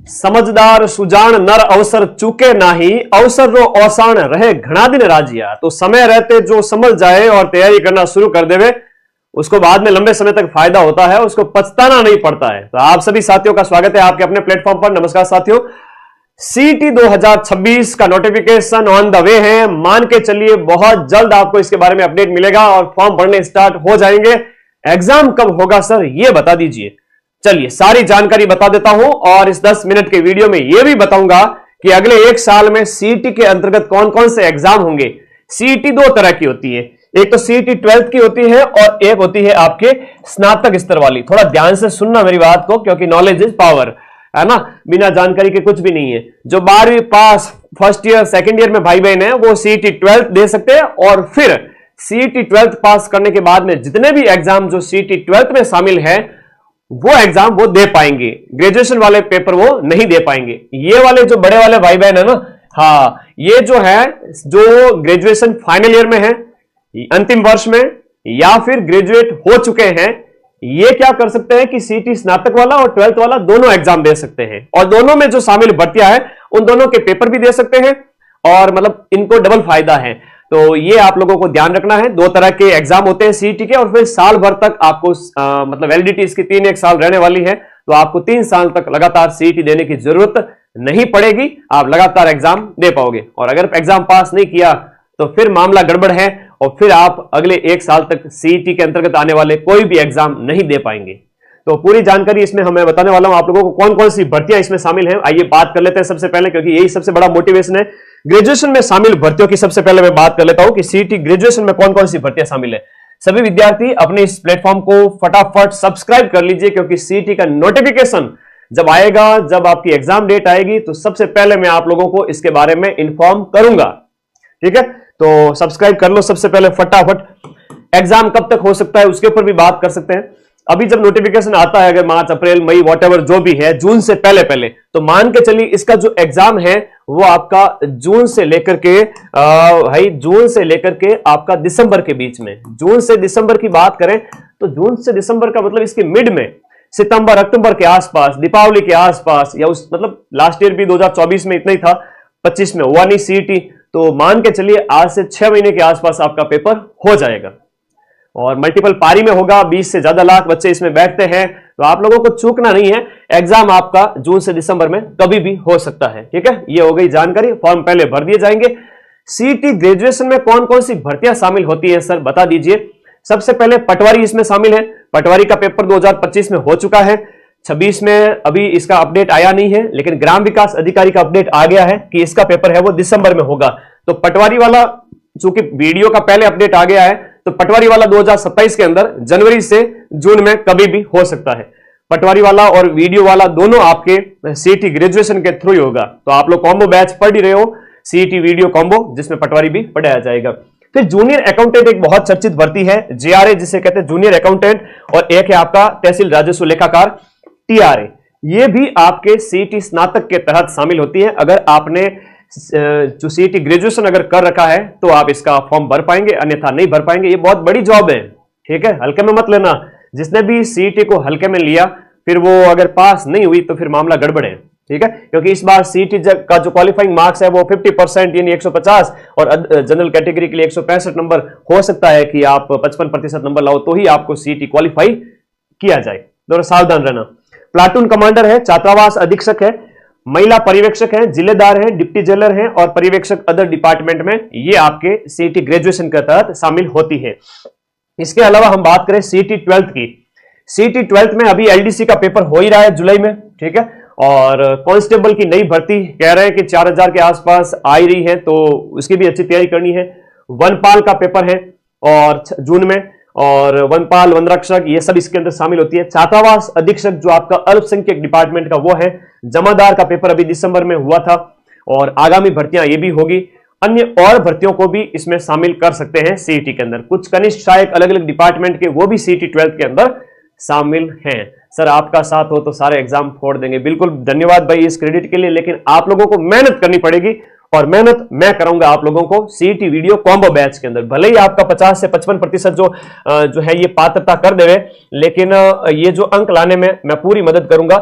समझदार सुजान नर अवसर चूके नाही, अवसर रो औसाण रहे घना दिन राजिया। तो समय रहते जो समझ जाए और तैयारी करना शुरू कर देवे, उसको बाद में लंबे समय तक फायदा होता है, उसको पछताना नहीं पड़ता है। तो आप सभी साथियों का स्वागत है आपके अपने प्लेटफॉर्म पर। नमस्कार साथियों, सीटी 2026 का नोटिफिकेशन ऑन द वे है। मान के चलिए बहुत जल्द आपको इसके बारे में अपडेट मिलेगा और फॉर्म भरने स्टार्ट हो जाएंगे। एग्जाम कब होगा सर, ये बता दीजिए। चलिए सारी जानकारी बता देता हूं और इस 10 मिनट के वीडियो में यह भी बताऊंगा कि अगले एक साल में सीईटी के अंतर्गत कौन कौन से एग्जाम होंगे। सीईटी दो तरह की होती है, एक तो सीईटी 12th की होती है और एक होती है आपके स्नातक स्तर वाली। थोड़ा ध्यान से सुनना मेरी बात को, क्योंकि नॉलेज इज पावर, है ना। बिना जानकारी के कुछ भी नहीं है। जो 12वीं पास फर्स्ट ईयर सेकंड ईयर में भाई बहन है वो सीईटी 12th दे सकते हैं और फिर सीईटी 12th पास करने के बाद में जितने भी एग्जाम जो सीईटी 12th में शामिल है वो एग्जाम वो दे पाएंगे। ग्रेजुएशन वाले पेपर वो नहीं दे पाएंगे। ये वाले जो बड़े वाले भाई बहन है ना, हाँ, ये जो है जो ग्रेजुएशन फाइनल ईयर में है, अंतिम वर्ष में, या फिर ग्रेजुएट हो चुके हैं, ये क्या कर सकते हैं कि सीईटी स्नातक वाला और 12th वाला दोनों एग्जाम दे सकते हैं और दोनों में जो शामिल भर्तियां है उन दोनों के पेपर भी दे सकते हैं और मतलब इनको डबल फायदा है। तो ये आप लोगों को ध्यान रखना है। दो तरह के एग्जाम होते हैं सीईटी के और फिर साल भर तक आपको मतलब वैलिडिटी इसकी 3 साल रहने वाली है। तो आपको 3 साल तक लगातार सीईटी देने की जरूरत नहीं पड़ेगी, आप लगातार एग्जाम दे पाओगे। और अगर एग्जाम पास नहीं किया तो फिर मामला गड़बड़ है और फिर आप अगले 1 साल तक सीईटी के अंतर्गत आने वाले कोई भी एग्जाम नहीं दे पाएंगे। तो पूरी जानकारी इसमें हमें बताने वाला हूं आप लोगों को कौन कौन सी भर्तियां इसमें शामिल हैं। आइए बात कर लेते हैं सबसे पहले, क्योंकि यही सबसे बड़ा मोटिवेशन है। ग्रेजुएशन में शामिल भर्तियों की सबसे पहले मैं बात कर लेता हूं कि सीईटी ग्रेजुएशन में कौन कौन सी भर्तियां शामिल है। सभी विद्यार्थी अपने इस प्लेटफॉर्म को फटाफट सब्सक्राइब कर लीजिए, क्योंकि सीईटी का नोटिफिकेशन जब आएगा, जब आपकी एग्जाम डेट आएगी, तो सबसे पहले मैं आप लोगों को इसके बारे में इंफॉर्म करूंगा। ठीक है, तो सब्सक्राइब कर लो सबसे पहले फटाफट। एग्जाम कब तक हो सकता है उसके ऊपर भी बात कर सकते हैं। अभी जब नोटिफिकेशन आता है, अगर मार्च अप्रैल मई वॉटएवर जो भी है, जून से पहले पहले, तो मान के चलिए इसका जो एग्जाम है वो आपका जून से लेकर के भाई जून से लेकर के आपका दिसंबर के बीच में। जून से दिसंबर की बात करें तो जून से दिसंबर का मतलब इसके मिड में, सितंबर अक्टूबर के आसपास, दीपावली के आसपास, या उस मतलब लास्ट ईयर भी 2024 में इतना ही था, 25 में हुआ नहीं सीईटी। तो मान के चलिए आज से 6 महीने के आसपास आपका पेपर हो जाएगा और मल्टीपल पारी में होगा। 20 से ज्यादा लाख बच्चे इसमें बैठते हैं, तो आप लोगों को चूकना नहीं है। एग्जाम आपका जून से दिसंबर में कभी भी हो सकता है। ठीक है, ये हो गई जानकारी। फॉर्म पहले भर दिए जाएंगे। सीईटी ग्रेजुएशन में कौन कौन सी भर्तियां शामिल होती है सर, बता दीजिए। सबसे पहले पटवारी इसमें शामिल है। पटवारी का पेपर 2025 में हो चुका है, 26 में अभी इसका अपडेट आया नहीं है, लेकिन ग्राम विकास अधिकारी का अपडेट आ गया है कि इसका पेपर है वो दिसंबर में होगा। तो पटवारी वाला, चूंकि वीडियो का पहले अपडेट आ गया है, तो पटवारी वाला 2027 के अंदर जनवरी से जून में कभी भी हो सकता है। पटवारी वाला और वीडियो वाला दोनों आपके सीईटी ग्रेजुएशन के थ्रू ही होगा। तो आप लोग कॉम्बो बैच पढ़ ही रहे हो, सीईटी वीडियो कॉम्बो, जिसमें पटवारी भी पढ़ाया जाएगा। फिर जूनियर अकाउंटेंट एक बहुत चर्चित भर्ती है, जेआरए जिसे कहते हैं जूनियर अकाउंटेंट, और एक है आपका तहसील राजस्व लेखाकार, टीआरए। ये भी आपके सीईटी स्नातक के तहत शामिल होती है। अगर आपने जो सीईटी ग्रेजुएशन अगर कर रखा है तो आप इसका फॉर्म भर पाएंगे, अन्यथा नहीं भर पाएंगे। ये बहुत बड़ी जॉब है, ठीक है, हल्के में मत लेना। जिसने भी सीईटी को हल्के में लिया, फिर वो अगर पास नहीं हुई तो फिर मामला गड़बड़ है। ठीक है, क्योंकि इस बार सीईटी का जो क्वालिफाइंग मार्क्स है वो 50% यानी 150, और जनरल कैटेगरी के लिए 165 नंबर। हो सकता है कि आप 55% नंबर लाओ तो ही आपको सीईटी क्वालिफाई किया जाए। दोनों सावधान रहना। प्लाटून कमांडर है, छात्रावास अधीक्षक है, महिला पर्यवेक्षक है, जिलेदार है, डिप्टी जेलर है और पर्यवेक्षक अदर डिपार्टमेंट में, ये आपके सीईटी ग्रेजुएशन के तहत शामिल होती है। इसके अलावा हम बात करें सीईटी 12th की। सीईटी 12th में अभी एलडीसी का पेपर हो ही रहा है जुलाई में। ठीक है, और कांस्टेबल की नई भर्ती कह रहे हैं कि 4000 के आसपास आ ही रही है, तो उसकी भी अच्छी तैयारी करनी है। वनपाल का पेपर है और जून में, और वनपाल, वनरक्षक, ये सब इसके अंदर शामिल होती है। छात्रावास अधीक्षक जो आपका अल्पसंख्यक डिपार्टमेंट का वो है। जमादार का पेपर अभी दिसंबर में हुआ था और आगामी भर्तियां ये भी होगी। अन्य और भर्तियों को भी इसमें शामिल कर सकते हैं सीईटी के अंदर। कुछ कनिष्ठ सहायक अलग अलग डिपार्टमेंट के वो भी सीईटी 12th के अंदर शामिल हैं। सर आपका साथ हो तो सारे एग्जाम फोड़ देंगे। बिल्कुल, धन्यवाद भाई इस क्रेडिट के लिए, लेकिन आप लोगों को मेहनत करनी पड़ेगी और मेहनत मैं कराऊंगा आप लोगों को सीईटी वीडियो कॉम्बो बैच के अंदर। भले ही आपका 50 से 55% जो है ये पात्रता कर देवे, लेकिन ये जो अंक लाने में मैं पूरी मदद करूंगा।